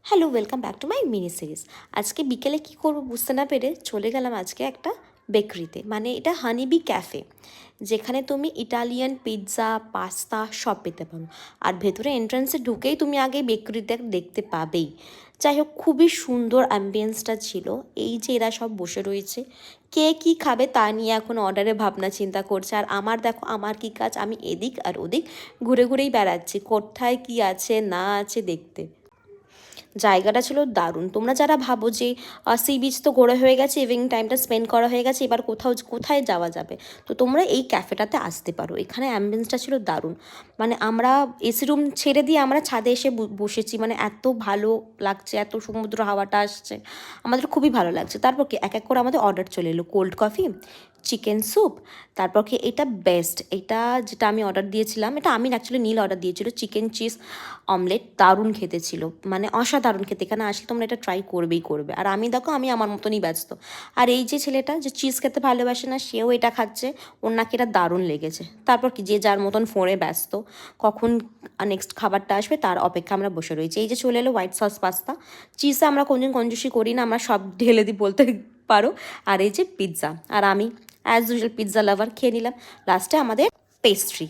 Hello, welcome back to my mini series. আজকে বিকেলে কী করবো বুঝতে না পেরে চলে গেলাম আজকে একটা বেকারিতে, মানে এটা হানিবি ক্যাফে, যেখানে তুমি ইটালিয়ান পিৎজা পাস্তা সব পেতে পারো। আর ভেতরে এন্ট্রান্সে ঢুকেই তুমি আগে বেকারিতে দেখতে পাবেই। যাই হোক, খুবই সুন্দর অ্যাম্বিয়েন্সটা ছিল। এই যে এরা সব বসে রয়েছে, কে কী খাবে তা নিয়ে এখন অর্ডারে ভাবনা চিন্তা করছে। আর আমার দেখো, আমার কী কাজ, আমি এদিক আর ওদিক ঘুরে ঘুরেই বেড়াচ্ছি, কোথায় কী আছে না আছে দেখতে। জায়গাটা ছিল দারুণ। তোমরা যারা ভাবো যে সি বিচ তো ঘোরা হয়ে গেছে, ইভিনিং টাইমটা স্পেন্ড করা হয়ে গেছে, এবার কোথায় যাওয়া যাবে, তো তোমরা এই ক্যাফেটাতে আসতে পারো। এখানে অ্যাম্বিয়েন্সটা ছিল দারুণ। মানে আমরা এসি রুম ছেড়ে দিয়ে আমরা ছাদে এসে বসেছি, মানে এত ভালো লাগছে, এত সমুদ্র হাওয়াটা আসছে, আমাদের খুবই ভালো লাগছে। তারপর কি এক এক করে আমাদের অর্ডার চলে এলো, কোল্ড কফি, চিকেন স্যুপ, তারপর কি এটা বেস্ট, এটা যেটা আমি অর্ডার দিয়েছিলাম, এটা আমি অ্যাকচুয়ালি নীল অর্ডার দিয়েছিল, চিকেন চিজ অমলেট, দারুণ খেতে ছিল, মানে অসাধারণ খেতে। এখানে আসলে তোমরা এটা ট্রাই করবেই করবে। আর আমি দেখো, আমি আমার মতনই ব্যস্ত। আর এই যে ছেলেটা যে চিজ খেতে ভালোবাসে না, সেও এটা খাচ্ছে, ওর নাকি এটা দারুণ লেগেছে। তারপর কি যে যার মতন ফোনে ব্যস্ত, কখন নেক্সট খাবারটা আসবে তার অপেক্ষা আমরা বসে রয়েছি। এই যে চলে এলো হোয়াইট সস পাস্তা, চিজে আমরা কোনদিন কঞ্জুসি করি না, আমরা সব ঢেলে দিই বলতে পারো। আর এই যে পিৎজা, আর আমি অ্যাজ ইউজুয়াল পিৎজা লাভার, খেয়ে নিলাম। লাস্টে আমাদের পেস্ট্রি।